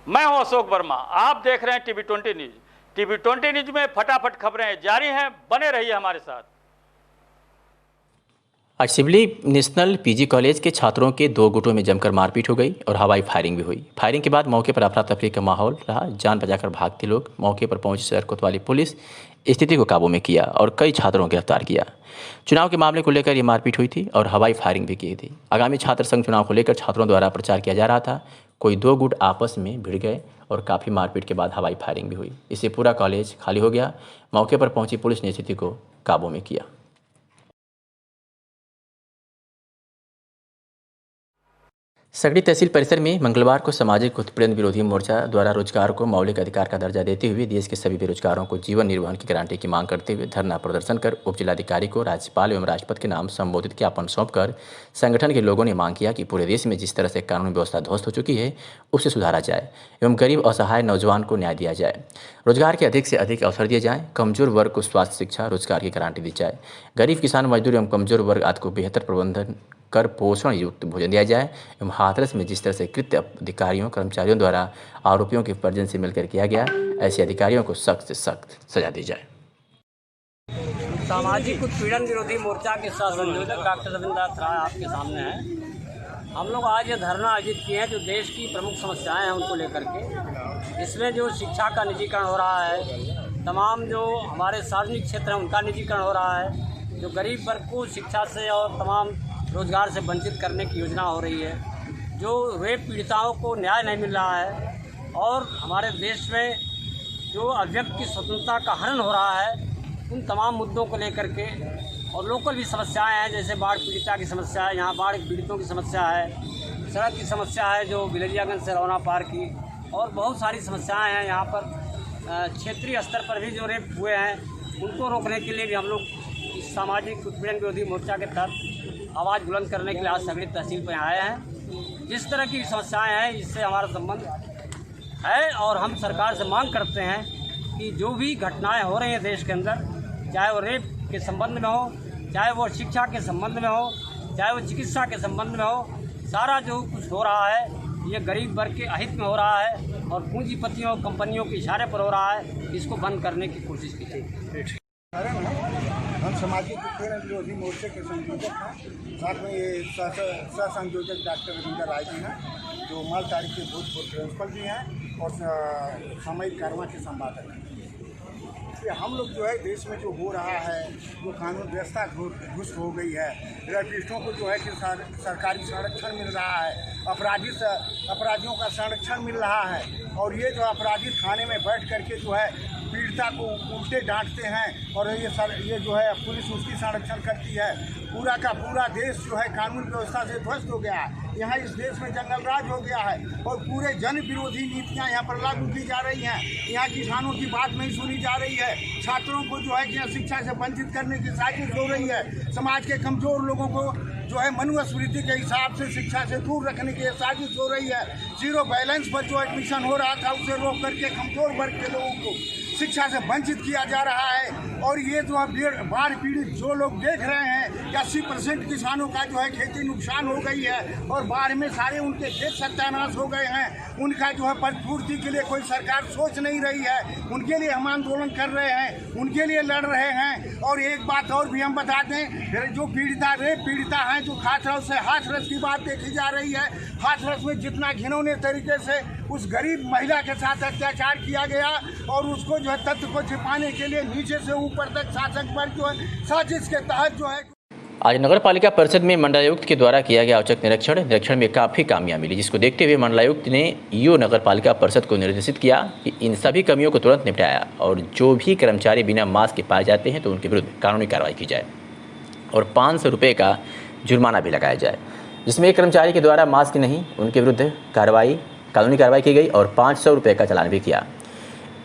मैं हूं अशोक वर्मा, आप देख रहे हैं टीवी 20 न्यूज। टीवी 20 न्यूज में फटाफट खबरें जारी हैं, बने रहिए हमारे साथ। आज सिवली नेशनल पीजी कॉलेज के छात्रों के 2 गुटों में जमकर मारपीट हो गई और हवाई फायरिंग भी हुई। फायरिंग के बाद मौके पर अफरा तफरी का माहौल रहा। जान बचाकर भागते लोग मौके पर पहुंची शहर कोतवाली पुलिस स्थिति को काबू में किया और कई छात्रों को गिरफ्तार किया। चुनाव के मामले को लेकर ये मारपीट हुई थी और हवाई फायरिंग भी की थी। आगामी छात्र संघ चुनाव को लेकर छात्रों द्वारा प्रचार किया जा रहा था। कोई 2 गुट आपस में भिड़ गए और काफ़ी मारपीट के बाद हवाई फायरिंग भी हुई। इससे पूरा कॉलेज खाली हो गया। मौके पर पहुंची पुलिस ने स्थिति को काबू में किया। सगड़ी तहसील परिसर में मंगलवार को सामाजिक उत्पीड़न विरोधी मोर्चा द्वारा रोजगार को मौलिक अधिकार का दर्जा देते हुए देश के सभी बेरोजगारों को जीवन निर्वहन की गारंटी की मांग करते हुए धरना प्रदर्शन कर उप जिलाधिकारी को राज्यपाल एवं राष्ट्रपति के नाम संबोधित ज्ञापन सौंपकर संगठन के लोगों ने मांग किया कि पूरे देश में जिस तरह से कानून व्यवस्था ध्वस्त हो चुकी है उसे सुधारा जाए एवं गरीब असहाय नौजवान को न्याय दिया जाए। रोजगार के अधिक से अधिक अवसर दिए जाएँ। कमजोर वर्ग को स्वास्थ्य, शिक्षा, रोजगार की गारंटी दी जाए। गरीब किसान, मजदूर एवं कमजोर वर्ग आदि को बेहतर प्रबंधन कर पोषण युक्त भोजन दिया जाए एवं हाथरस में जिस तरह से कृत्य अधिकारियों कर्मचारियों द्वारा आरोपियों के परिजन से मिलकर किया गया, ऐसे अधिकारियों को सख्त से सख्त सजा दी जाए। सामाजिक उत्पीड़न विरोधी मोर्चा के सह संयोजक डॉक्टर रविंद्र राय आपके सामने हैं। हम लोग आज ये धरना आयोजित किए हैं जो देश की प्रमुख समस्याएं हैं उनको लेकर के। इसमें जो शिक्षा का निजीकरण हो रहा है, तमाम जो हमारे सार्वजनिक क्षेत्र हैं उनका निजीकरण हो रहा है, जो गरीब वर्ग को शिक्षा से और तमाम रोजगार से वंचित करने की योजना हो रही है, जो रेप पीड़िताओं को न्याय नहीं मिल रहा है और हमारे देश में जो अभिव्यक्ति की स्वतंत्रता का हनन हो रहा है, उन तमाम मुद्दों को लेकर के और लोकल भी समस्याएं हैं जैसे बाढ़ पीड़िता की समस्या है, यहाँ बाढ़ पीड़ितों की समस्या है, सड़क की समस्या है जो बिलरियागंज से रौना पार की, और बहुत सारी समस्याएँ हैं। यहाँ पर क्षेत्रीय स्तर पर भी जो रेप हुए हैं उनको रोकने के लिए भी हम लोग इस सामाजिक उत्पीड़न विरोधी मोर्चा के तहत आवाज़ बुलंद करने के लिए आज सगड़ी तहसील पर आए हैं। जिस तरह की समस्याएं हैं इससे हमारा संबंध है और हम सरकार से मांग करते हैं कि जो भी घटनाएं हो रही हैं देश के अंदर, चाहे वो रेप के संबंध में हो, चाहे वो शिक्षा के संबंध में हो, चाहे वो चिकित्सा के संबंध में हो, सारा जो कुछ हो रहा है ये गरीब वर्ग के अहित में हो रहा है और पूंजीपतियों कंपनियों के इशारे पर हो रहा है। इसको बंद करने की कोशिश कीजिए। हम सामाजिक उत्पीड़न विरोधी मोर्चे के संयोजक हैं, साथ में ये सह संयोजक डॉक्टर रविंद्र राय जी हैं जो माल तारीख के भूतपूर्व प्रिंसिपल भी हैं और सामयिक कार्यवाह के संपादक हैं। कि हम लोग जो है देश में जो हो रहा है, जो कानून व्यवस्था घुस हो गई है, रेपिस्टों को जो है कि सरकारी संरक्षण मिल रहा है, अपराधियों का संरक्षण मिल रहा है और ये जो अपराधी थाने में बैठ करके जो है पीड़िता को उल्टे डांटते हैं और ये जो है पुलिस उसकी संरक्षण करती है। पूरा का पूरा देश जो है कानून व्यवस्था से ध्वस्त हो गया है। यहाँ इस देश में जंगल राज हो गया है और पूरे जन विरोधी नीतियाँ यहाँ पर लागू की जा रही हैं। यहाँ किसानों की बात नहीं सुनी जा रही है, छात्रों को जो है कि शिक्षा से वंचित करने की साजिश हो रही है, समाज के कमजोर लोगों को जो है मनुस्मृति के हिसाब से शिक्षा से दूर रखने की साजिश हो रही है। जीरो बैलेंस पर जो एडमिशन हो रहा था उसे रोक करके कमजोर वर्ग के लोगों को शिक्षा से वंचित किया जा रहा है। और ये जो बाढ़ पीड़ित जो लोग देख रहे हैं 80% किसानों का जो है खेती नुकसान हो गई है और बाढ़ में सारे उनके खेत सत्यानाश हो गए हैं। उनका जो है प्रतिपूर्ति के लिए कोई सरकार सोच नहीं रही है। उनके लिए हम आंदोलन कर रहे हैं, उनके लिए लड़ रहे हैं। और एक बात और भी हम बता दें, जो रेप पीड़िता हैं जो हाथरस से हाथरस की बात देखी जा रही है, हाथरस में जितना घिनौने तरीके से उस गरीब महिला के साथ अत्याचार किया गया और उसको जो है तथ्य को छिपाने के लिए नीचे से ऊपर तक शासक वर्ग जो है साजिश के तहत जो है। आज नगर पालिका परिषद में मंडलायुक्त के द्वारा किया गया औचक निरीक्षण में काफ़ी कामयाबी मिली, जिसको देखते हुए मंडलायुक्त ने ईओ नगर पालिका परिषद को निर्देशित किया कि इन सभी कमियों को तुरंत निपटाया और जो भी कर्मचारी बिना मास्क के पाए जाते हैं तो उनके विरुद्ध कानूनी कार्रवाई की जाए और 500 रुपये का जुर्माना भी लगाया जाए। जिसमें एक कर्मचारी के द्वारा मास्क नहीं, उनके विरुद्ध कानूनी कार्रवाई की गई और 500 रुपये का चालान भी किया।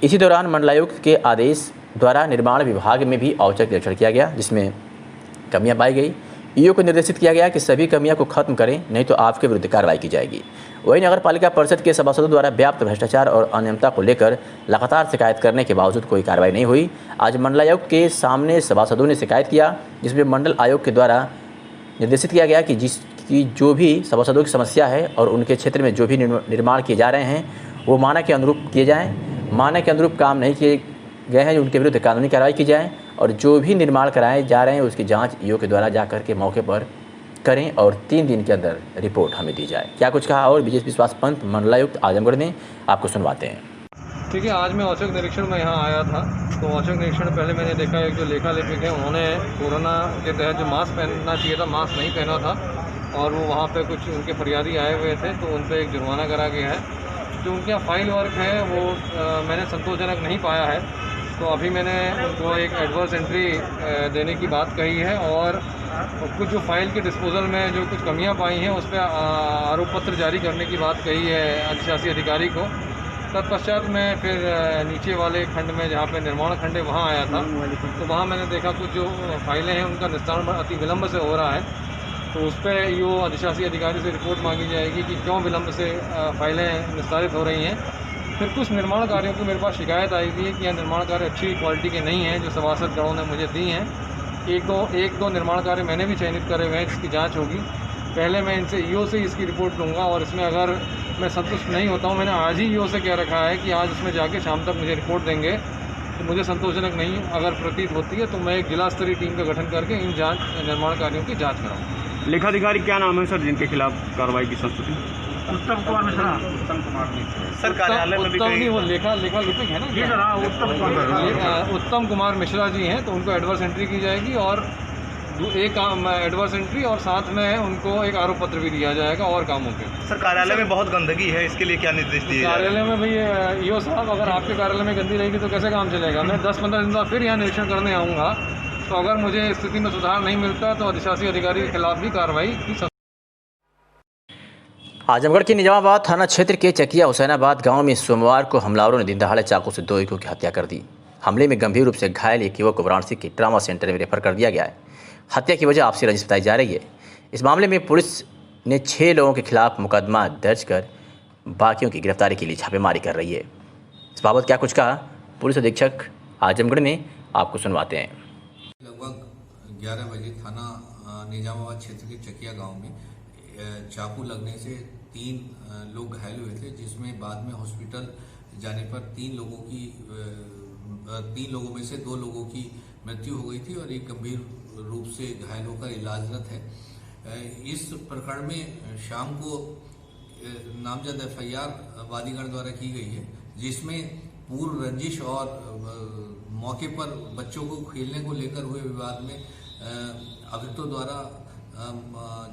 इसी दौरान मंडलायुक्त के आदेश द्वारा निर्माण विभाग में भी औचक निरीक्षण किया गया, जिसमें कमियां पाई गई। ईओ को निर्देशित किया गया कि सभी कमियां को खत्म करें, नहीं तो आपके विरुद्ध कार्रवाई की जाएगी। वहीं नगर पालिका परिषद के सभासदों द्वारा व्याप्त भ्रष्टाचार और अनियमितता को लेकर लगातार शिकायत करने के बावजूद कोई कार्रवाई नहीं हुई। आज मंडलायुक्त के सामने सभासदों ने शिकायत किया, जिसमें मंडल आयोग के द्वारा निर्देशित किया गया कि जो भी सभासदों की समस्या है और उनके क्षेत्र में जो भी निर्माण किए जा रहे हैं वो मानक के अनुरूप किए जाएँ। मानक के अनुरूप काम नहीं किए गए हैं उनके विरुद्ध कानूनी कार्रवाई की जाए और जो भी निर्माण कराए जा रहे हैं उसकी जांच ईओ के द्वारा जा करके मौके पर करें और 3 दिन के अंदर रिपोर्ट हमें दी जाए। क्या कुछ कहा और विजय विश्वास पंत मंडलायुक्त आजमगढ़ ने, आपको सुनवाते हैं। ठीक है, आज मैं औचक निरीक्षण में यहाँ आया था, तो औचक निरीक्षण पहले मैंने देखा एक जो लेखा लेखिक है उन्होंने कोरोना के तहत जो मास्क पहनना चाहिए था मास्क नहीं पहना था और वो वहाँ पे कुछ उनके फरियादी आए हुए थे तो उन पर एक जुर्माना करा गया है। जो उनके यहाँ फाइल वर्क है वो मैंने संतोषजनक नहीं पाया है, तो अभी मैंने उनको एक एडवर्स एंट्री देने की बात कही है और कुछ जो फाइल के डिस्पोजल में जो कुछ कमियां पाई हैं उस पर आरोप पत्र जारी करने की बात कही है अधिशासी अधिकारी को। तत्पश्चात मैं फिर नीचे वाले खंड में जहाँ पे निर्माण खंड है वहाँ आया था, तो वहाँ मैंने देखा कुछ जो फाइलें हैं उनका निस्तारण अति विलम्ब से हो रहा है, तो उस पर ईओ अधिशासी अधिकारी से रिपोर्ट मांगी जाएगी कि क्यों विलम्ब से फाइलें निस्तारित हो रही हैं। फिर कुछ निर्माण कार्यों की मेरे पास शिकायत आई हुई है कि यह निर्माण कार्य अच्छी क्वालिटी के नहीं हैं जो सभासद गणों ने मुझे दी हैं। एक दो निर्माण कार्य मैंने भी चयनित करे हुए हैं जिसकी जांच होगी। पहले मैं इनसे ईओ से इसकी रिपोर्ट लूँगा और इसमें अगर मैं संतुष्ट नहीं होता हूँ, मैंने आज ही ईओ से कह रखा है कि आज उसमें जाके शाम तक मुझे रिपोर्ट देंगे, तो मुझे संतोषजनक नहीं अगर प्रतीत होती है तो मैं एक जिला स्तरीय टीम का गठन करके इन निर्माण कार्यों की जाँच कराऊँगा। लेखाधिकारी क्या नाम है सर जिनके खिलाफ कार्रवाई की संस्तुति? उत्तम कुमार मिश्रा। सर कार्यालय में भी उत्तम नहीं, वो लेखा लिपिक है ना, उत्तम कुमार मिश्रा जी हैं, तो उनको एडवर्स एंट्री की जाएगी और एक एडवर्स एंट्री और साथ में उनको एक आरोप पत्र भी दिया जाएगा और कामों के। सर कार्यालय में बहुत गंदगी है, इसके लिए क्या निर्देश दिए? कार्यालय में भाई ईओ साहब, अगर आपके कार्यालय में गंदी रहेगी तो कैसे काम चलेगा? मैं 10-15 दिन बाद फिर यहाँ निरीक्षण करने आऊँगा, तो अगर मुझे स्थिति में सुधार नहीं मिलता तो अधिशासी अधिकारी के खिलाफ भी कार्रवाई की। आजमगढ़ के निजामाबाद थाना क्षेत्र के चकिया हुसैनाबाद गांव में सोमवार को हमलावरों ने दिन दहाड़े चाकू से 2 युवकों की हत्या कर दी। हमले में गंभीर रूप से घायल एक युवक को वाराणसी के ट्रामा सेंटर में रेफर कर दिया गया है। हत्या की वजह आपसी रंजिश बताई जा रही है। इस मामले में पुलिस ने 6 लोगों के खिलाफ मुकदमा दर्ज कर बाकियों की गिरफ्तारी के लिए छापेमारी कर रही है। इस बाबत क्या कुछ कहा पुलिस अधीक्षक आजमगढ़ ने, आपको सुनवाते हैं। लगभग 11 बजे थाना निजामाबाद क्षेत्र के चकिया गांव में चाकू लगने से 3 लोग घायल हुए थे, जिसमें बाद में हॉस्पिटल जाने पर 3 लोगों में से 2 लोगों की मृत्यु हो गई थी और एक गंभीर रूप से घायल होकर इलाजरत है। इस प्रकरण में शाम को नामजद एफआईआर वादीगण द्वारा की गई है, जिसमें पूर्व रंजिश और मौके पर बच्चों को खेलने को लेकर हुए विवाद में अभियुक्तों द्वारा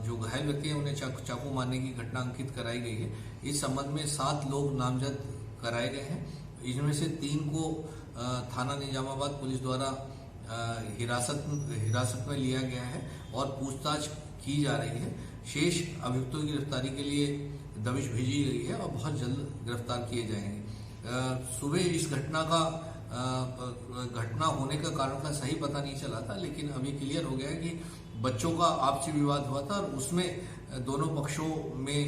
जो घायल व्यक्ति हैं उन्हें चाकू मारने की घटना अंकित कराई गई है। इस संबंध में 7 लोग नामजद कराए गए हैं। इनमें से 3 को थाना निजामाबाद पुलिस द्वारा हिरासत में लिया गया है और पूछताछ की जा रही है। शेष अभियुक्तों की गिरफ्तारी के लिए दबिश भेजी गई है और बहुत जल्द गिरफ्तार किए जाएंगे। सुबह इस घटना होने का कारण का सही पता नहीं चला था, लेकिन अभी क्लियर हो गया है कि बच्चों का आपसी विवाद हुआ था और उसमें दोनों पक्षों में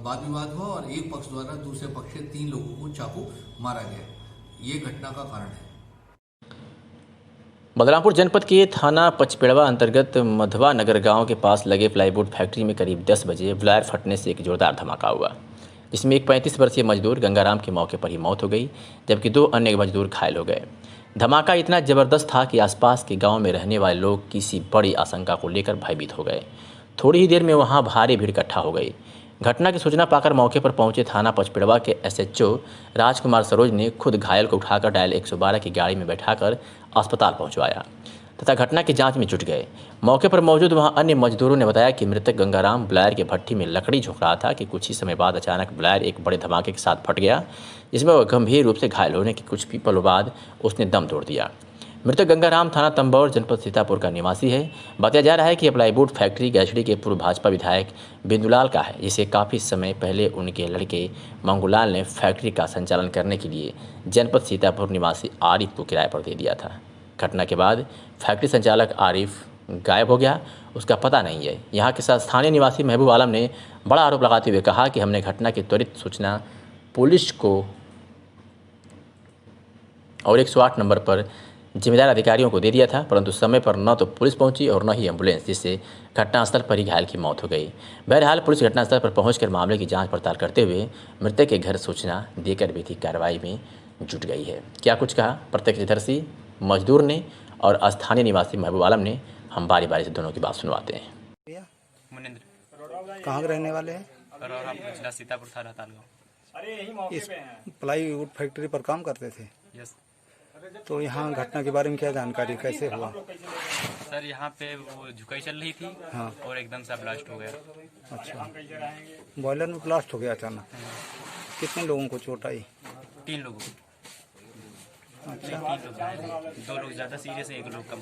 वाद विवाद हुआ और एक पक्ष द्वारा दूसरे पक्ष से 3 लोगों को चाकू मारा गया। ये घटना का कारण है। बलरामपुर जनपद के थाना पचपेड़वा अंतर्गत मधवा नगर गांव के पास लगे प्लाईवुड फैक्ट्री में करीब 10 बजे ब्लायर फटने से एक जोरदार धमाका हुआ, जिसमें एक 35 वर्षीय मजदूर गंगाराम की मौके पर ही मौत हो गई, जबकि 2 अन्य मजदूर घायल हो गए। धमाका इतना ज़बरदस्त था कि आसपास के गांव में रहने वाले लोग किसी बड़ी आशंका को लेकर भयभीत हो गए। थोड़ी ही देर में वहां भारी भीड़ इकट्ठा हो गई। घटना की सूचना पाकर मौके पर पहुंचे थाना पचपेड़वा के एसएचओ राजकुमार सरोज ने खुद घायल को उठाकर डायल 112 की गाड़ी में बैठाकर अस्पताल पहुंचवाया तथा घटना की जांच में जुट गए। मौके पर मौजूद वहां अन्य मजदूरों ने बताया कि मृतक गंगाराम ब्लायर के भट्ठी में लकड़ी झोंक रहा था कि कुछ ही समय बाद अचानक ब्लायर एक बड़े धमाके के साथ फट गया, जिसमें वह गंभीर रूप से घायल होने के कुछ पलों बाद उसने दम तोड़ दिया। मृतक गंगाराम थाना तंबौर जनपद सीतापुर का निवासी है। बताया जा रहा है कि प्लाईवुड फैक्ट्री गैसड़ी के पूर्व भाजपा विधायक बिंदुलाल का है, जिसे काफ़ी समय पहले उनके लड़के मंगूलाल ने फैक्ट्री का संचालन करने के लिए जनपद सीतापुर निवासी आरिफ को किराए पर दे दिया था। घटना के बाद फैक्ट्री संचालक आरिफ गायब हो गया, उसका पता नहीं है। यहाँ के साथ स्थानीय निवासी महबूब आलम ने बड़ा आरोप लगाते हुए कहा कि हमने घटना की त्वरित सूचना पुलिस को और 108 नंबर पर जिम्मेदार अधिकारियों को दे दिया था, परंतु समय पर न तो पुलिस पहुंची और न ही एम्बुलेंस, जिससे घटनास्थल पर ही घायल की मौत हो गई। बहरहाल पुलिस घटनास्थल पर पहुंचकर मामले की जांच पड़ताल करते हुए मृतक के घर सूचना देकर विधिक कार्रवाई में जुट गई है। क्या कुछ कहा प्रत्यक्षदर्शी मजदूर ने और स्थानीय निवासी महबूब आलम ने, हम बारी बारी से दोनों की बात सुनवाते हैं। कहाँ के रहने वाले हैं? जिला सीतापुर थाना तालगांव। इस प्लाईवुड फैक्ट्री पर काम करते थे। यस। तो यहाँ घटना के बारे में क्या जानकारी, कैसे हुआ? सर यहाँ पे वो झुकाई चल रही थी। हाँ। और एकदम से ब्लास्ट हो गया। अच्छा, बॉयलर में ब्लास्ट हो गया अचानक। कितने लोगों को चोट आई? 3 लोगों को। अच्छा, 3 लोग, 2 लोग ज़्यादा सीरियस है, 1 लोग कम।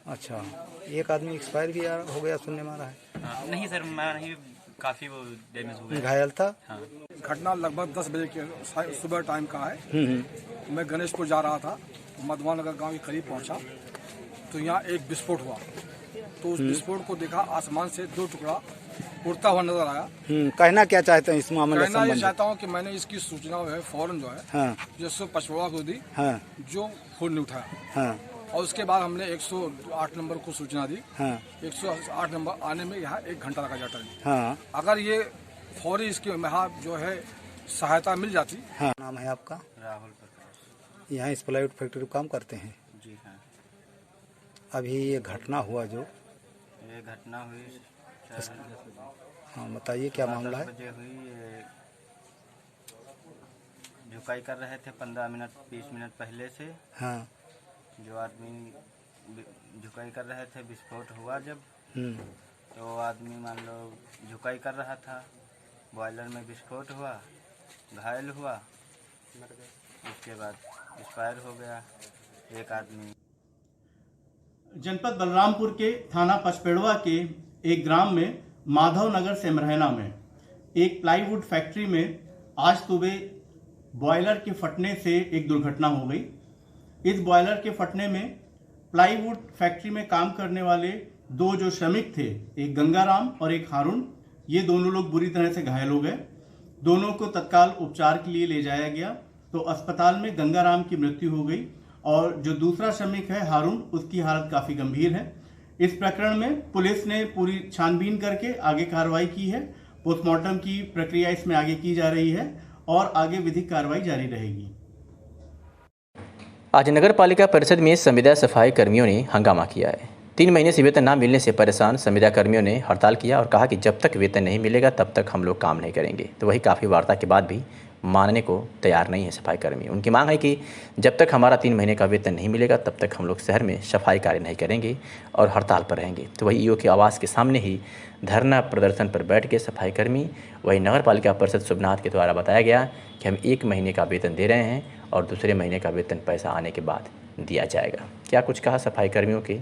अच्छा, एक आदमी एक्सपायर भी हो गया सुनने में आ रहा है। हाँ, नहीं सर, मैं नहीं, काफ़ी वो डैमेज हो गया। घायल था। हाँ। घटना लगभग 10 बजे के सुबह टाइम का है। मैं गणेशपुर जा रहा था, मधुआ नगर गांव के करीब पहुंचा तो यहाँ एक विस्फोट हुआ। तो उस विस्फोट को देखा, आसमान से 2 टुकड़ा उड़ता हुआ नजर आया। कहना क्या चाहते हैं इस मामले कहना ये चाहता हूँ कि मैंने इसकी सूचना है फौरन जो है, हाँ। जो पचवड़ा को दी, हाँ। जो फोन नहीं उठाया। हाँ। और उसके बाद हमने 108 नंबर को सूचना दी। हाँ। 108 नंबर आने में यहाँ 1 घंटा लगा जाता है। हाँ। अगर ये फौरी इसकी यहाँ जो है सहायता मिल जाती। हाँ। नाम है आपका? राहुल प्रकाश। यहाँ इस प्लाईवुड फैक्ट्री काम करते हैं? जी हाँ। अभी ये घटना हुआ जो ये घटना हुई, हाँ बताइए क्या मामला है? बजे हुई। झुकाई कर रहे थे 15 मिनट 20 मिनट पहले से। हाँ। जो आदमी झुकाई कर रहे थे, विस्फोट हुआ जब, तो आदमी मान लो झुकाई कर रहा था, बॉयलर में विस्फोट हुआ, घायल हुआ, उसके बाद एक्सपायर हो गया एक आदमी। जनपद बलरामपुर के थाना पचपेड़वा के एक ग्राम में माधव नगर सेमरहना में एक प्लाईवुड फैक्ट्री में आज सुबह बॉयलर के फटने से एक दुर्घटना हो गई। इस बॉयलर के फटने में प्लाईवुड फैक्ट्री में काम करने वाले 2 जो श्रमिक थे, एक गंगाराम और एक हारून, ये दोनों लोग बुरी तरह से घायल हो गए। दोनों को तत्काल उपचार के लिए ले जाया गया तो अस्पताल में गंगाराम की मृत्यु हो गई और जो दूसरा श्रमिक है हारून, उसकी हालत काफ़ी गंभीर है। इस प्रकरण में पुलिस ने पूरी छानबीन करके आगे कार्रवाई की है। पोस्टमार्टम की प्रक्रिया इसमें आगे की जा रही है और आगे विधिक कार्रवाई जारी रहेगी। आज नगर पालिका परिषद में संविदा सफाई कर्मियों ने हंगामा किया है। 3 महीने से वेतन न मिलने से परेशान संविदा कर्मियों ने हड़ताल किया और कहा कि जब तक वेतन नहीं मिलेगा तब तक हम लोग काम नहीं करेंगे। तो वही काफ़ी वार्ता के बाद भी मानने को तैयार नहीं है सफाई कर्मी। उनकी मांग है कि जब तक हमारा 3 महीने का वेतन नहीं मिलेगा तब तक हम लोग शहर में सफाई कार्य नहीं करेंगे और हड़ताल पर रहेंगे। तो वही ईओ के आवास के सामने ही धरना प्रदर्शन पर बैठ के सफाई कर्मी, वही नगर पालिका परिषद शुभनाथ के द्वारा बताया गया कि हम 1 महीने का वेतन दे रहे हैं और दूसरे महीने का वेतन पैसा आने के बाद दिया जाएगा। क्या कुछ कहा सफाई कर्मियों के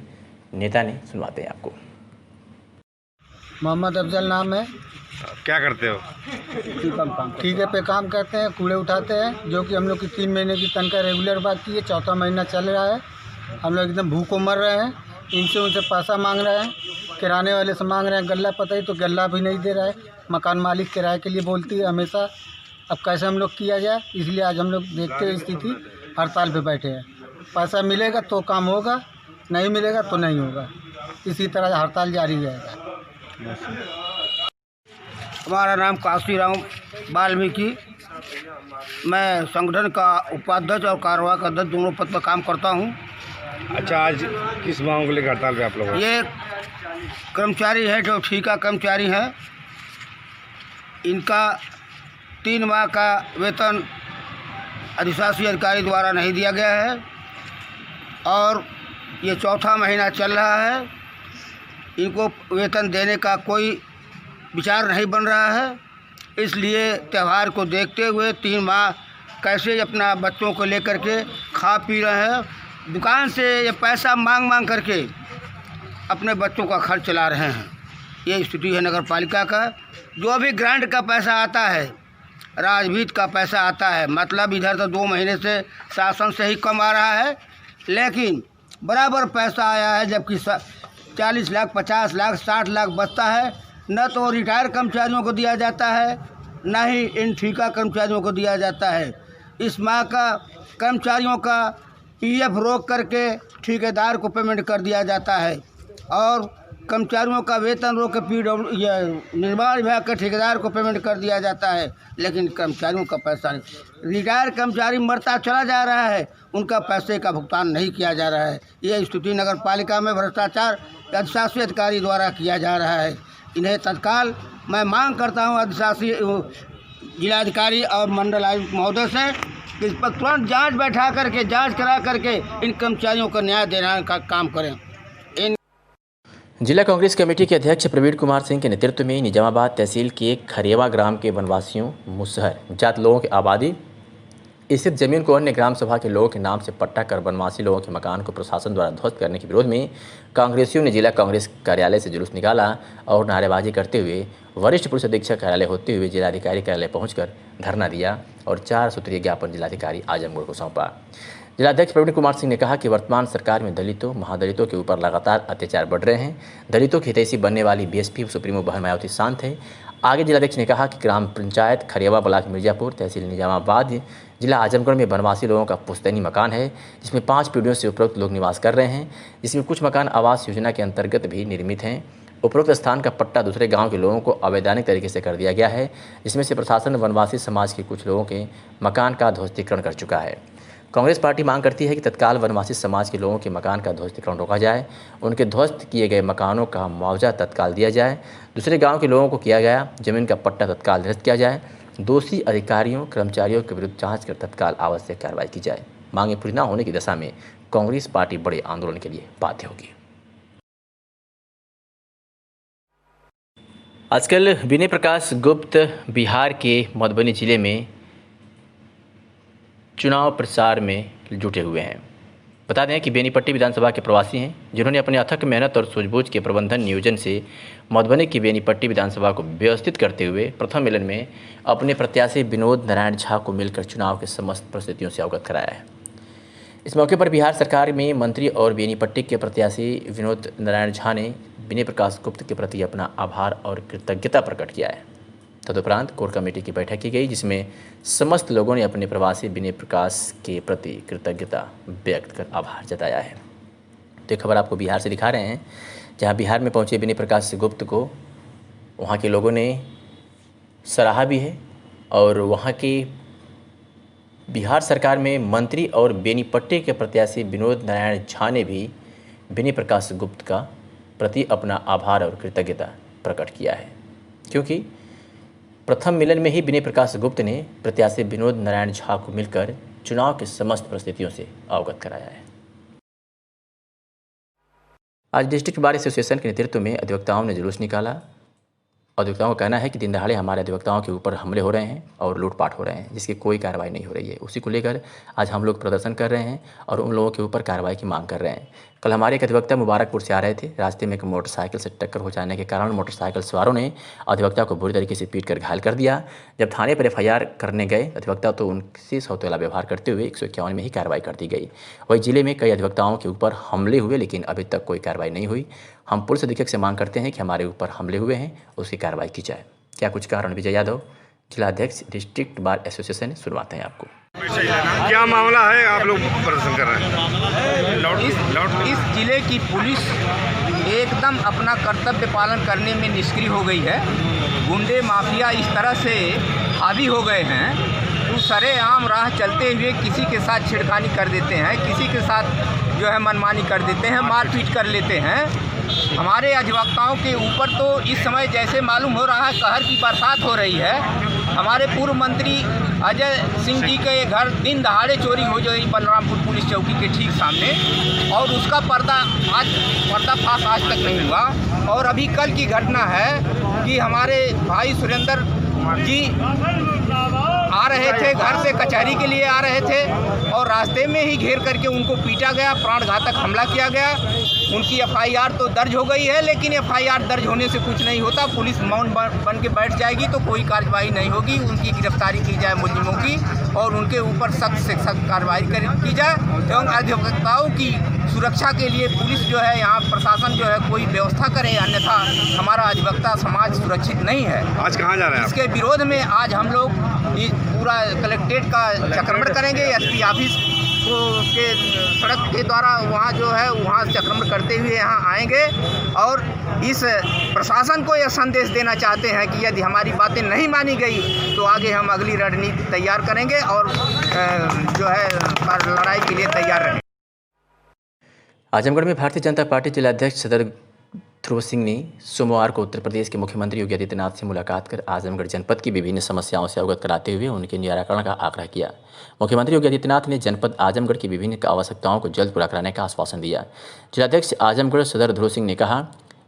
नेता ने, सुनवाते हैं आपको। मोहम्मद अफजल नाम है। क्या करते हो? ठेके पे काम करते हैं, कूड़े उठाते हैं, जो कि हम लोग की 3 महीने की तनख्वाह रेगुलर बाकी है। 4था महीना चल रहा है, हम लोग एकदम भूखों मर रहे हैं। इनसे उनसे पैसा मांग रहे हैं, किराने वाले से मांग रहे हैं गल्ला पताई, तो गल्ला भी नहीं दे रहा है। मकान मालिक किराए के लिए बोलती है हमेशा। अब कैसे हम लोग किया जाए, इसलिए आज हम लोग देखते हुए स्थिति हड़ताल पे बैठे हैं। पैसा मिलेगा तो काम होगा, नहीं मिलेगा तो नहीं होगा। इसी तरह हड़ताल जारी रहेगा। हमारा नाम काशीराम वाल्मीकि, मैं संगठन का उपाध्यक्ष और कार्यवाहक अध्यक्ष दोनों पद पर काम करता हूं। अच्छा, आज किस मांग को लेकर हड़ताल पे आप लोग? ये कर्मचारी है जो ठेका कर्मचारी हैं, इनका 3 माह का वेतन अधिशासी अधिकारी द्वारा नहीं दिया गया है और ये 4था महीना चल रहा है। इनको वेतन देने का कोई विचार नहीं बन रहा है। इसलिए त्यौहार को देखते हुए 3 माह कैसे अपना बच्चों को लेकर के खा पी रहे हैं। दुकान से ये पैसा मांग मांग करके अपने बच्चों का खर्च चला रहे हैं। ये स्थिति है नगर पालिका का। जो भी ग्रांट का पैसा आता है, राजभीत का पैसा आता है, मतलब इधर तो 2 महीने से शासन से ही कम आ रहा है, लेकिन बराबर पैसा आया है। जबकि 40 लाख 50 लाख 60 लाख बचता है, न तो रिटायर कर्मचारियों को दिया जाता है, न ही इन ठेका कर्मचारियों को दिया जाता है। इस माह का कर्मचारियों का पीएफ रोक करके ठेकेदार को पेमेंट कर दिया जाता है और कर्मचारियों का वेतन रोक के निर्माण विभाग के ठेकेदार को पेमेंट कर दिया जाता है, लेकिन कर्मचारियों का पैसा नहीं। रिटायर कर्मचारी मरता चला जा रहा है, उनका पैसे का भुगतान नहीं किया जा रहा है। यह स्थिति नगर पालिका में भ्रष्टाचार अधिशासी अधिकारी द्वारा किया जा रहा है। इन्हें तत्काल मैं मांग करता हूँ अधिशासी जिलाधिकारी और मंडल आयुक्त महोदय से कि इस पर तुरंत जाँच बैठा करके जाँच करा करके इन कर्मचारियों को न्याय देने का काम करें। जिला कांग्रेस कमेटी के अध्यक्ष प्रवीण कुमार सिंह के नेतृत्व में निजामाबाद तहसील के खरेवा ग्राम के वनवासियों मुसहर जात लोगों की आबादी स्थित जमीन को अन्य ग्राम सभा के लोगों के नाम से पट्टा कर वनवासी लोगों के मकान को प्रशासन द्वारा ध्वस्त करने के विरोध में कांग्रेसियों ने जिला कांग्रेस कार्यालय से जुलूस निकाला और नारेबाजी करते हुए वरिष्ठ पुलिस अधीक्षक कार्यालय होते हुए जिलाधिकारी कार्यालय पहुंचकर धरना दिया और 4 सूत्रीय ज्ञापन जिलाधिकारी आजमगढ़ को सौंपा। जिलाध्यक्ष प्रवीण कुमार सिंह ने कहा कि वर्तमान सरकार में दलितों महादलितों के ऊपर लगातार अत्याचार बढ़ रहे हैं। दलितों की हितैषी बनने वाली बीएसपी सुप्रीमो बहन मायावती शांत है। आगे जिलाध्यक्ष ने कहा कि ग्राम पंचायत खरेवा ब्लॉक मिर्जापुर तहसील निजामाबाद जिला आजमगढ़ में वनवासी लोगों का पुश्तैनी मकान है, जिसमें 5 पीढ़ियों से उपरोक्त लोग निवास कर रहे हैं, जिसमें कुछ मकान आवास योजना के अंतर्गत भी निर्मित हैं। उपरोक्त स्थान का पट्टा दूसरे गांव के लोगों को अवैधानिक तरीके से कर दिया गया है, जिसमें से प्रशासन वनवासी समाज के कुछ लोगों के मकान का ध्वस्तीकरण कर चुका है। कांग्रेस पार्टी मांग करती है कि तत्काल वनवासी समाज के लोगों के मकान का ध्वस्तीकरण रोका जाए, उनके ध्वस्त किए गए मकानों का मुआवजा तत्काल दिया जाए, दूसरे गांव के लोगों को किया गया जमीन का पट्टा तत्काल निरस्त किया जाए, दोषी अधिकारियों कर्मचारियों के विरुद्ध जांच कर तत्काल आवश्यक कार्रवाई की जाए। मांगे पूरी न होने की दशा में कांग्रेस पार्टी बड़े आंदोलन के लिए बाध्य होगी। आजकल विनय प्रकाश गुप्त बिहार के मधुबनी जिले में चुनाव प्रचार में जुटे हुए हैं। बता दें कि बेनीपट्टी विधानसभा के प्रवासी हैं, जिन्होंने अपने अथक मेहनत और सूझबूझ के प्रबंधन नियोजन से मधुबनी की बेनीपट्टी विधानसभा को व्यवस्थित करते हुए प्रथम मिलन में अपने प्रत्याशी विनोद नारायण झा को मिलकर चुनाव के समस्त परिस्थितियों से अवगत कराया है। इस मौके पर बिहार सरकार में मंत्री और बेनीपट्टी के प्रत्याशी विनोद नारायण झा ने विनय प्रकाश गुप्त के प्रति अपना आभार और कृतज्ञता प्रकट किया है। तदुपरांत कोर कमेटी की बैठक की गई, जिसमें समस्त लोगों ने अपने प्रवासी विनय प्रकाश के प्रति कृतज्ञता व्यक्त कर आभार जताया है। तो ये खबर आपको बिहार से दिखा रहे हैं, जहां बिहार में पहुंचे विनय प्रकाश गुप्त को वहां के लोगों ने सराहा भी है और वहां की बिहार सरकार में मंत्री और बेनीपट्टी के प्रत्याशी विनोद नारायण झा ने भी विनय प्रकाश गुप्त का प्रति अपना आभार और कृतज्ञता प्रकट किया है, क्योंकि प्रथम मिलन में ही विनय प्रकाश गुप्त ने प्रत्याशी विनोद नारायण झा को मिलकर चुनाव के समस्त परिस्थितियों से अवगत कराया है। आज डिस्ट्रिक्ट बार एसोसिएशन के नेतृत्व में अधिवक्ताओं ने जुलूस निकाला। अधिवक्ताओं का कहना है कि दिन दहाड़े हमारे अधिवक्ताओं के ऊपर हमले हो रहे हैं और लूटपाट हो रहे हैं, जिसकी कोई कार्रवाई नहीं हो रही है। उसी को लेकर आज हम लोग प्रदर्शन कर रहे हैं और उन लोगों के ऊपर कार्रवाई की मांग कर रहे हैं। कल हमारे एक अधिवक्ता मुबारकपुर से आ रहे थे, रास्ते में एक मोटरसाइकिल से टक्कर हो जाने के कारण मोटरसाइकिल सवारों ने अधिवक्ता को बुरी तरीके से पीटकर घायल कर दिया। जब थाने पर एफआईआर करने गए अधिवक्ता तो उनसे सौतेला व्यवहार करते हुए 151 में ही कार्रवाई कर दी गई। वही जिले में कई अधिवक्ताओं के ऊपर हमले हुए, लेकिन अभी तक कोई कार्रवाई नहीं हुई। हम पुलिस अधीक्षक से मांग करते हैं कि हमारे ऊपर हमले हुए हैं, उसकी कार्रवाई की जाए। क्या कुछ कारण विजय यादव, जिलाध्यक्ष डिस्ट्रिक्ट बार एसोसिएशन, सुनवाते हैं आपको। क्या मामला है, आप लोग प्रदर्शन कर रहे हैं? इस जिले की पुलिस एकदम अपना कर्तव्य पालन करने में निष्क्रिय हो गई है। गुंडे माफिया इस तरह से हावी हो गए हैं, तो सरेआम राह चलते हुए किसी के साथ छेड़खानी कर देते हैं, किसी के साथ जो है मनमानी कर देते हैं, मारपीट कर लेते हैं। हमारे अधिवक्ताओं के ऊपर तो इस समय जैसे मालूम हो रहा है कहर की बरसात हो रही है। हमारे पूर्व मंत्री अजय सिंह जी के घर दिन दहाड़े चोरी हो गई बलरामपुर पुलिस चौकी के ठीक सामने, और उसका पर्दाफाश आज तक नहीं हुआ। और अभी कल की घटना है कि हमारे भाई सुरेंद्र जी आ रहे थे, घर से कचहरी के लिए आ रहे थे और रास्ते में ही घेर करके उनको पीटा गया, प्राणघातक हमला किया गया। उनकी एफआईआर तो दर्ज हो गई है, लेकिन एफआईआर दर्ज होने से कुछ नहीं होता। पुलिस मौन बन के बैठ जाएगी तो कोई कार्रवाई नहीं होगी। उनकी गिरफ्तारी की जाए मुलजिमों की और उनके ऊपर सख्त से सख्त कार्रवाई की जाए। एवं अधिवक्ताओं की सुरक्षा के लिए पुलिस जो है, यहाँ प्रशासन जो है कोई व्यवस्था करे, अन्यथा हमारा अधिवक्ता समाज सुरक्षित नहीं है। आज कहाँ जा रहे हैं? इसके विरोध में आज हम लोग पूरा कलेक्ट्रेट का चक्रमण करेंगे, एसपी ऑफिस के सड़क के द्वारा वहाँ जो है वहाँ से आक्रमण करते हुए यहाँ आएंगे और इस प्रशासन को यह संदेश देना चाहते हैं कि यदि हमारी बातें नहीं मानी गई तो आगे हम अगली रणनीति तैयार करेंगे और जो है लड़ाई के लिए तैयार रहेंगे। आजमगढ़ में भारतीय जनता पार्टी जिलाध्यक्ष सदर ध्रुव सिंह ने सोमवार को उत्तर प्रदेश के मुख्यमंत्री योगी आदित्यनाथ से मुलाकात कर आजमगढ़ जनपद की विभिन्न समस्याओं से अवगत कराते हुए उनके निराकरण का आग्रह किया। मुख्यमंत्री योगी आदित्यनाथ ने जनपद आजमगढ़ की विभिन्न आवश्यकताओं को जल्द पूरा कराने का आश्वासन दिया। जिलाध्यक्ष आजमगढ़ सदर ध्रुव सिंह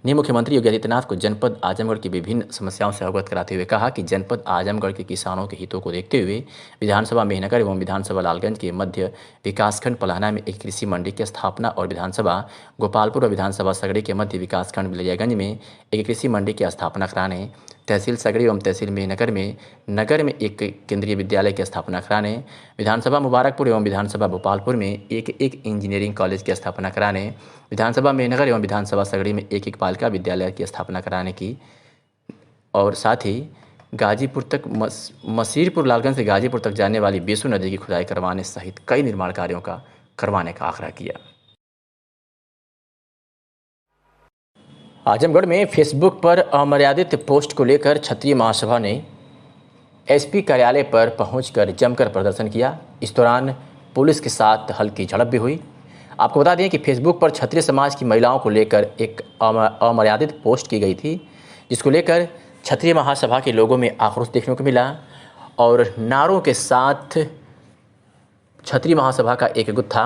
ने मुख्यमंत्री योगी आदित्यनाथ को जनपद आजमगढ़ की विभिन्न समस्याओं से अवगत कराते हुए कहा कि जनपद आजमगढ़ के किसानों के हितों को देखते हुए विधानसभा मेहनगर एवं विधानसभा लालगंज के मध्य विकासखंड पलाना में एक कृषि मंडी की स्थापना और विधानसभा गोपालपुर और विधानसभा सगड़ी के मध्य विकासखंड बिलैयागंज में एक कृषि मंडी की स्थापना कराने, तहसील सगड़ी एवं तहसील मेहनगर में नगर में एक केंद्रीय विद्यालय की स्थापना कराने, विधानसभा मुबारकपुर एवं विधानसभा भोपालपुर में एक इंजीनियरिंग कॉलेज की स्थापना कराने, विधानसभा मेहनगर एवं विधानसभा सगड़ी में एक बालिका विद्यालय की स्थापना कराने की और साथ ही गाजीपुर तक मसीरपुर लालगंज से गाजीपुर तक जाने वाली बेसू नदी की खुदाई करवाने सहित कई निर्माण कार्यों का करवाने का आग्रह किया। आजमगढ़ में फेसबुक पर अमर्यादित पोस्ट को लेकर क्षत्रिय महासभा ने एसपी कार्यालय पर पहुंचकर जमकर प्रदर्शन किया। इस दौरान पुलिस के साथ हल्की झड़प भी हुई। आपको बता दें कि फेसबुक पर क्षत्रिय समाज की महिलाओं को लेकर एक अमर्यादित पोस्ट की गई थी, जिसको लेकर क्षत्रिय महासभा के लोगों में आक्रोश देखने को मिला और नारों के साथ क्षत्रिय महासभा का एक गुत्था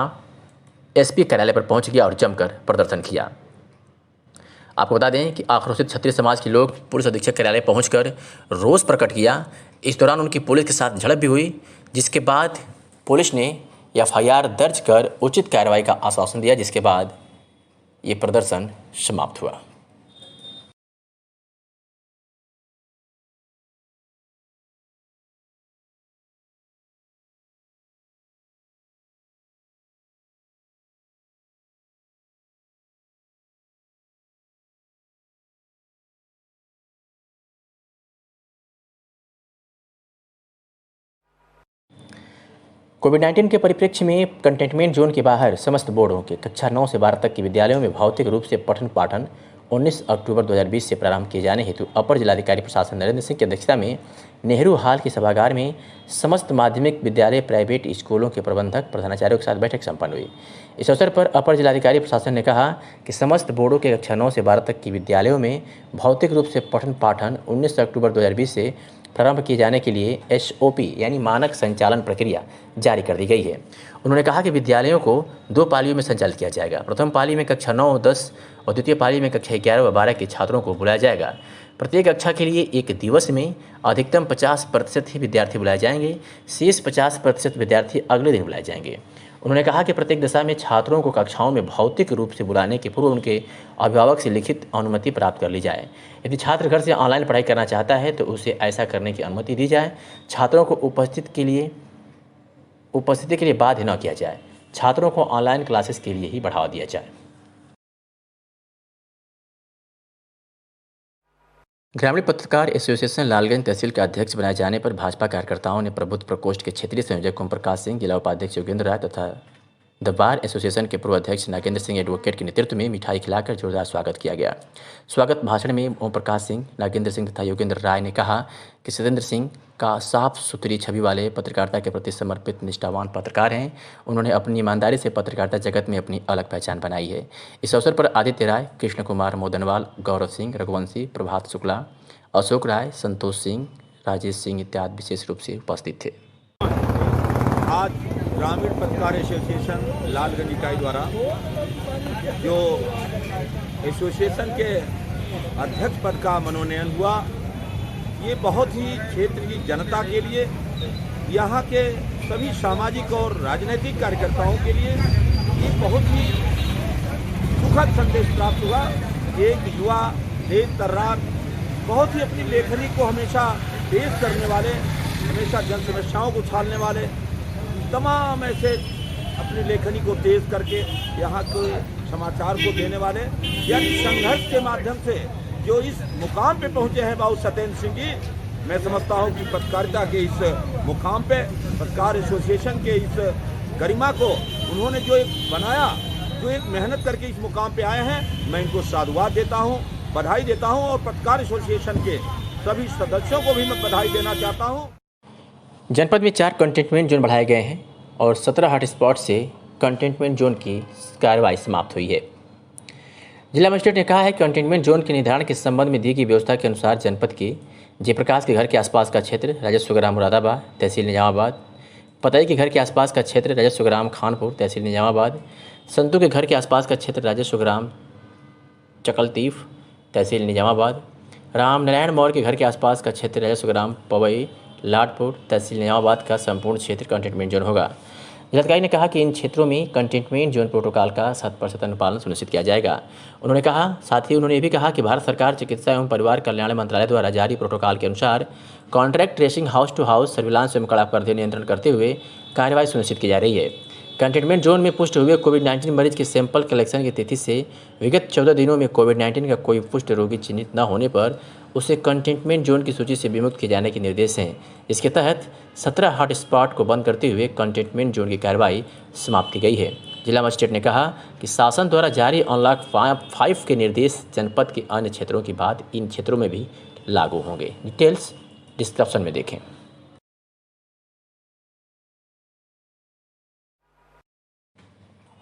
एसपी कार्यालय पर पहुंच गया और जमकर प्रदर्शन किया। आपको बता दें कि आक्रोशित क्षत्रिय समाज के लोग पुलिस अधीक्षक कार्यालय पहुंचकर रोष प्रकट किया। इस दौरान उनकी पुलिस के साथ झड़प भी हुई, जिसके बाद पुलिस ने एफआईआर दर्ज कर उचित कार्रवाई का आश्वासन दिया, जिसके बाद ये प्रदर्शन समाप्त हुआ। कोविड-19 के परिप्रेक्ष्य में कंटेनमेंट जोन के बाहर समस्त बोर्डों के कक्षा 9 से 12 तक के विद्यालयों में भौतिक रूप से पठन पाठन 19 अक्टूबर 2020 से प्रारंभ किए जाने हेतु अपर जिलाधिकारी प्रशासन नरेंद्र सिंह की अध्यक्षता में नेहरू हॉल के सभागार में समस्त माध्यमिक विद्यालय, प्राइवेट स्कूलों के प्रबंधक, प्रधानाचार्यों के साथ बैठक संपन्न हुई। इस अवसर पर अपर जिलाधिकारी प्रशासन ने कहा कि समस्त बोर्डों के कक्षा 9 से 12 तक की विद्यालयों में भौतिक रूप से पठन पाठन 19 अक्टूबर 2020 से प्रारंभ किए जाने के लिए SOP यानी मानक संचालन प्रक्रिया जारी कर दी गई है। उन्होंने कहा कि विद्यालयों को 2 पालियों में संचालित किया जाएगा। प्रथम पाली में कक्षा 9 और 10 और द्वितीय पाली में कक्षा 11 व 12 के छात्रों को बुलाया जाएगा। प्रत्येक कक्षा के लिए एक दिवस में अधिकतम 50% ही विद्यार्थी बुलाए जाएंगे, शेष 50% विद्यार्थी अगले दिन बुलाए जाएंगे। उन्होंने कहा कि प्रत्येक दशा में छात्रों को कक्षाओं में भौतिक रूप से बुलाने के पूर्व उनके अभिभावक से लिखित अनुमति प्राप्त कर ली जाए। यदि छात्र घर से ऑनलाइन पढ़ाई करना चाहता है तो उसे ऐसा करने की अनुमति दी जाए। छात्रों को उपस्थिति के लिए बाध्य न किया जाए। छात्रों को ऑनलाइन क्लासेस के लिए ही बढ़ावा दिया जाए। ग्रामीण पत्रकार एसोसिएशन लालगंज तहसील के अध्यक्ष बनाए जाने पर भाजपा कार्यकर्ताओं ने प्रबुद्ध प्रकोष्ठ के क्षेत्रीय संयोजक ओम प्रकाश सिंह, जिला उपाध्यक्ष योगेंद्र राय तथा द बार एसोसिएशन के पूर्व अध्यक्ष नागेंद्र सिंह एडवोकेट के नेतृत्व में मिठाई खिलाकर जोरदार स्वागत किया गया। स्वागत भाषण में ओम प्रकाश सिंह, नागेंद्र सिंह तथा योगेंद्र राय ने कहा कि सत्येंद्र सिंह का साफ सुथरी छवि वाले पत्रकारिता के प्रति समर्पित निष्ठावान पत्रकार हैं। उन्होंने अपनी ईमानदारी से पत्रकारिता जगत में अपनी अलग पहचान बनाई है। इस अवसर पर आदित्य राय, कृष्ण कुमार मोदनवाल, गौरव सिंह, रघुवंशी, प्रभात शुक्ला, अशोक राय, संतोष सिंह, राजेश सिंह इत्यादि विशेष रूप से उपस्थित थे। आज ग्रामीण पत्रकार एसोसिएशन लालगंज इकाई द्वारा जो एसोसिएशन के अध्यक्ष पद का मनोनयन हुआ, ये बहुत ही क्षेत्र की जनता के लिए, यहाँ के सभी सामाजिक और राजनीतिक कार्यकर्ताओं के लिए ये बहुत ही सुखद संदेश प्राप्त हुआ। एक युवा तेज तर्रार, बहुत ही अपनी लेखनी को हमेशा तेज करने वाले, हमेशा जन समस्याओं को उछालने वाले, तमाम ऐसे अपनी लेखनी को तेज करके यहाँ के समाचार को देने वाले, यानी संघर्ष के माध्यम से जो इस मुकाम पे पहुँचे हैं बाबू सत्येंद्र सिंह जी, मैं समझता हूँ कि पत्रकारिता के इस मुकाम पे, पत्रकार एसोसिएशन के इस गरिमा को उन्होंने जो एक बनाया, जो एक मेहनत करके इस मुकाम पे आए हैं, मैं इनको साधुवाद देता हूँ, बधाई देता हूँ और पत्रकार एसोसिएशन के सभी सदस्यों को भी मैं बधाई देना चाहता हूँ। जनपद में 4 कंटेनमेंट जोन बढ़ाए गए हैं और 17 हॉटस्पॉट से कंटेनमेंट जोन की कार्रवाई समाप्त हुई है। जिला मजिस्ट्रेट ने कहा है कि कंटेनमेंट जोन के निर्धारण के संबंध में दी गई व्यवस्था के अनुसार जनपद के जयप्रकाश के घर के आसपास का क्षेत्र, राजस्व ग्राम मुरादाबाद तहसील निजामाबाद, पताई के घर के आसपास का क्षेत्र, राजस्व ग्राम खानपुर तहसील निजामाबाद, संतू के घर के आसपास का क्षेत्र, राजस्व ग्राम चकलतीफ तहसील निजामाबाद, राम नारायण मौर्य के घर के आसपास का क्षेत्र, राजस्व ग्राम पवई लाडपुर तहसील निजामाबाद का संपूर्ण क्षेत्र कंटेनमेंट जोन होगा। जिलाधिकारी ने कहा कि इन क्षेत्रों में कंटेनमेंट जोन प्रोटोकॉल का 100% अनुपालन सुनिश्चित किया जाएगा। उन्होंने कहा, साथ ही उन्होंने ये भी कहा कि भारत सरकार चिकित्सा एवं परिवार कल्याण मंत्रालय द्वारा जारी प्रोटोकॉल के अनुसार contract tracing, house to house surveillance एवं कड़ा पर नियंत्रण करते हुए कार्रवाई सुनिश्चित की जा रही है। कंटेनमेंट जोन में पुष्ट हुए कोविड-19 मरीज के सैंपल कलेक्शन की तिथि से विगत 14 दिनों में कोविड-19 का कोई पुष्ट रोगी चिन्हित न होने पर उसे कंटेनमेंट जोन की सूची से विमुक्त किए जाने के निर्देश हैं। इसके तहत 17 हॉटस्पॉट को बंद करते हुए कंटेनमेंट जोन की कार्रवाई समाप्त की गई है। जिला मजिस्ट्रेट ने कहा कि शासन द्वारा जारी अनलॉक 5 के निर्देश जनपद के अन्य क्षेत्रों की बात इन क्षेत्रों में भी लागू होंगे। डिटेल्स डिस्क्रिप्शन में देखें।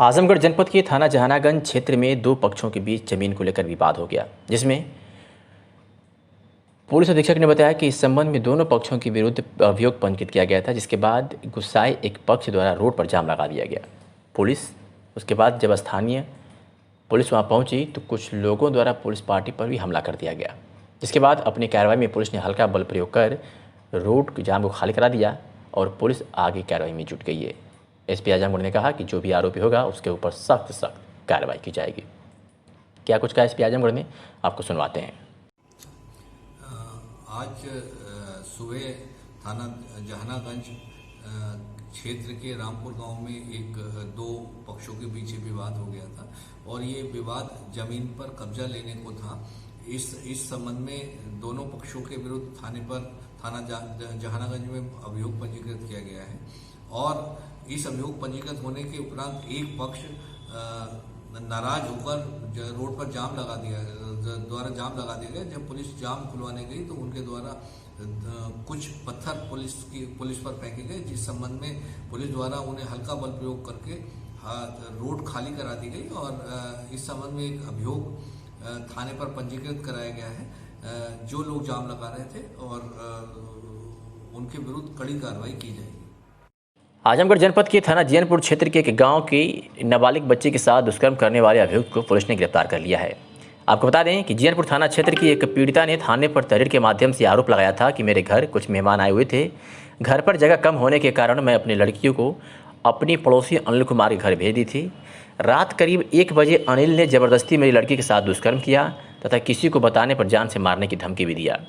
आजमगढ़ जनपद के थाना जहानागंज क्षेत्र में 2 पक्षों के बीच जमीन को लेकर विवाद हो गया, जिसमें पुलिस अधीक्षक ने बताया कि इस संबंध में दोनों पक्षों के विरुद्ध अभियोग पंजीकृत किया गया था, जिसके बाद गुस्साए एक पक्ष द्वारा रोड पर जाम लगा दिया गया। उसके बाद जब स्थानीय पुलिस वहां पहुंची तो कुछ लोगों द्वारा पुलिस पार्टी पर भी हमला कर दिया गया, जिसके बाद अपनी कार्रवाई में पुलिस ने हल्का बल प्रयोग कर रोड के जाम को खाली करा दिया और पुलिस आगे कार्रवाई में जुट गई है। एसपी आजमगढ़ ने कहा कि जो भी आरोपी होगा उसके ऊपर सख्त कार्रवाई की जाएगी। क्या कुछ कहा एसपी आजमगढ़ ने, आपको सुनवाते हैं। आज सुबह थाना जहानागंज क्षेत्र के रामपुर गांव में 2 पक्षों के बीच विवाद हो गया था और ये विवाद जमीन पर कब्जा लेने को था। इस संबंध में दोनों पक्षों के विरुद्ध थाना जहानागंज में अभियोग पंजीकृत किया गया है और इस अभियोग पंजीकृत होने के उपरांत एक पक्ष नाराज होकर रोड पर जाम लगा दिया गया। जब पुलिस जाम खुलवाने गई तो उनके द्वारा कुछ पत्थर पुलिस पर फेंके गए, जिस संबंध में पुलिस द्वारा उन्हें हल्का बल प्रयोग करके रोड खाली करा दी गई और इस संबंध में एक अभियोग थाने पर पंजीकृत कराया गया है। जो लोग जाम लगा रहे थे और उनके विरुद्ध कड़ी कार्रवाई की जाएगी। आजमगढ़ जनपद के थाना जियनपुर क्षेत्र के एक गांव की नाबालिग बच्ची के साथ दुष्कर्म करने वाले अभियुक्त को पुलिस ने गिरफ्तार कर लिया है। आपको बता दें कि जियनपुर थाना क्षेत्र की एक पीड़िता ने थाने पर तहरीर के माध्यम से आरोप लगाया था कि मेरे घर कुछ मेहमान आए हुए थे। घर पर जगह कम होने के कारण मैं अपनी लड़कियों को अपनी पड़ोसी अनिल कुमार के घर भेज दी थी। रात करीब 1 बजे अनिल ने ज़बरदस्ती मेरी लड़की के साथ दुष्कर्म किया तथा किसी को बताने पर जान से मारने की धमकी भी दिया।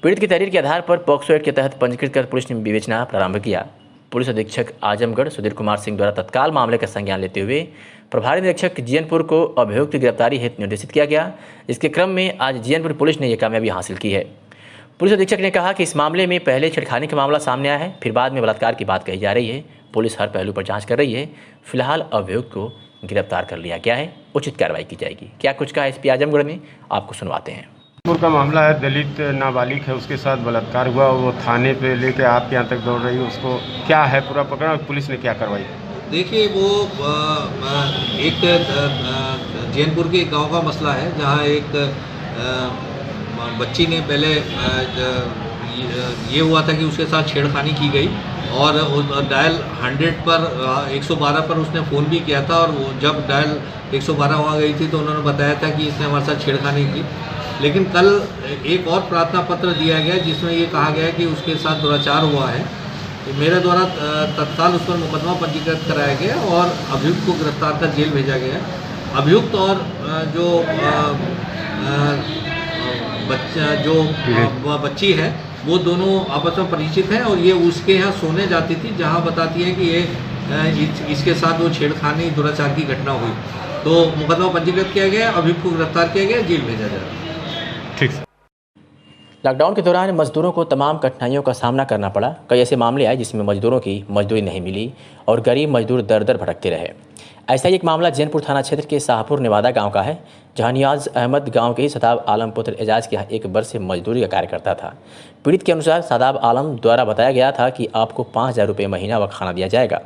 पीड़ित की तहरीर के आधार पर पॉक्सो एक्ट के तहत पंजीकृत कर पुलिस ने विवेचना प्रारंभ किया। पुलिस अधीक्षक आजमगढ़ सुधीर कुमार सिंह द्वारा तत्काल मामले का संज्ञान लेते हुए प्रभारी निरीक्षक जियनपुर को अभियुक्त की गिरफ्तारी हेतु निर्देशित किया गया। इसके क्रम में आज जियनपुर पुलिस ने यह कामयाबी हासिल की है। पुलिस अधीक्षक ने कहा कि इस मामले में पहले छेड़खानी का मामला सामने आया है, फिर बाद में बलात्कार की बात कही जा रही है। पुलिस हर पहलू पर जाँच कर रही है। फिलहाल अभियुक्त को गिरफ्तार कर लिया गया है, उचित कार्रवाई की जाएगी। क्या कुछ कहा एसपी आजमगढ़ में, आपको सुनवाते हैं। का मामला है, दलित नाबालिग है, उसके साथ बलात्कार हुआ, वो थाने पे लेके आपके यहाँ तक दौड़ रही है, उसको क्या है पूरा पकड़ा और पुलिस ने क्या कार्रवाई? देखिए, वो एक जैनपुर के गांव का मसला है जहां एक बच्ची ने पहले ये हुआ था कि उसके साथ छेड़खानी की गई और डायल 100 पर 112 पर उसने फ़ोन भी किया था और जब डायल 112 वहाँ गई थी तो उन्होंने बताया था कि इसने हमारे साथ छेड़खानी की। लेकिन कल एक और प्रार्थना पत्र दिया गया जिसमें ये कहा गया कि उसके साथ दुराचार हुआ है। तो मेरे द्वारा तत्काल उस पर मुकदमा पंजीकृत कराया गया और अभियुक्त को गिरफ्तार कर जेल भेजा गया। अभियुक्त और जो बच्ची है वो दोनों आपस में परिचित हैं और ये उसके यहाँ सोने जाती थी, जहाँ बताती है कि ये इसके साथ वो छेड़खानी दुराचार की घटना हुई। तो मुकदमा पंजीकृत किया गया, अभियुक्त को गिरफ्तार किया गया, जेल भेजा जा रहा है। ठीक। लॉकडाउन के दौरान मजदूरों को तमाम कठिनाइयों का सामना करना पड़ा। कई ऐसे मामले आए जिसमें मजदूरों की मजदूरी नहीं मिली और गरीब मजदूर दर दर भटकते रहे। ऐसा ही एक मामला जैनपुर थाना क्षेत्र के शाहपुर नेवादा गांव का है, जहां नियाज अहमद गांव के ही सदाब आलम पुत्र एजाज के यहाँ 1 वर्ष से मजदूरी का कार्य करता था। पीड़ित के अनुसार सदाब आलम द्वारा बताया गया था कि आपको 5,000 रुपये महीना व खाना दिया जाएगा।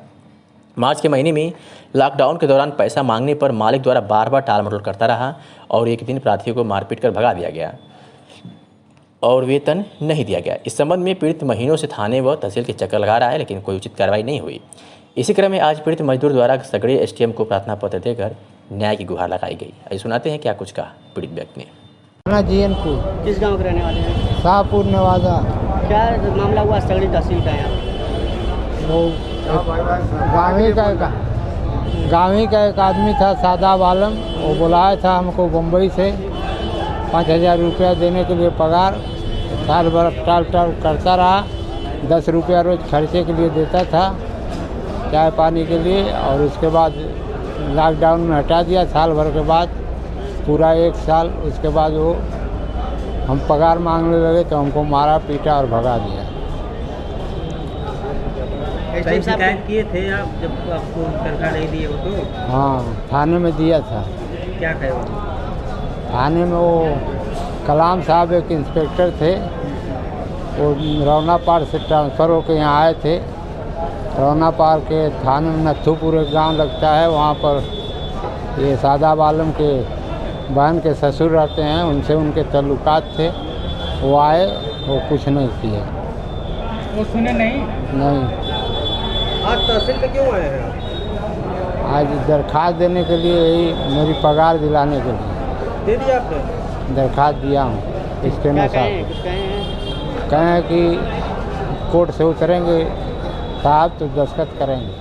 मार्च के महीने में लॉकडाउन के दौरान पैसा मांगने पर मालिक द्वारा बार बार टाल मटोल करता रहा और एक दिन प्रार्थियों को मारपीट कर भगा दिया गया और वेतन नहीं दिया गया। इस संबंध में पीड़ित महीनों से थाने व तहसील के चक्कर लगा रहा है, लेकिन कोई उचित कार्रवाई नहीं हुई। इसी क्रम में आज पीड़ित मजदूर द्वारा सगड़े एसडीएम को प्रार्थना पत्र देकर न्याय की गुहार लगाई गई। आइए सुनाते हैं क्या कुछ कहा पीड़ित व्यक्ति ने। जैनपुर किस गांव के रहने वाले हैं? शाहपुर नेवादा। क्या मामला हुआ सगड़ी तहसील का? यहाँ वो गाँव ही का एक आदमी था सदाब आलम, वो बुलाया था हमको बम्बई से 5,000 रुपया देने के लिए पगार। साल भर टाल करता रहा, 10 रुपया रोज़ खर्चे के लिए देता था, चाय पानी के लिए। और उसके बाद लॉकडाउन में हटा दिया साल भर के बाद, पूरा 1 साल। उसके बाद वो हम पगार मांगने लगे तो हमको मारा पीटा और भगा दिया। शिकायत किए थे आप जब आपको तनख्वाह नहीं दिए हो तो? हाँ, थाने में दिया था। क्या कहे वो? थाने में वो कलाम साहब एक इंस्पेक्टर थे, वो रौनापार से ट्रांसफ़र होकर यहाँ आए थे। रौनापार के थाने में नथुपुर एक गाँव लगता है, वहाँ पर ये सदाब आलम के बहन के ससुर रहते हैं, उनसे उनके ताल्लुकात थे। वो आए, वो कुछ नहीं किए। वो सुने नहीं? नहीं। आज तहसील में क्यों आए हैं? आज दरख्वास्त देने के लिए, यही मेरी पगार दिलाने के लिए। दे दिया आपने? दरख्वास्त दिया हूँ इसके अनुसार। कहें कि कोर्ट से उतरेंगे साहब तो दस्तखत करेंगे।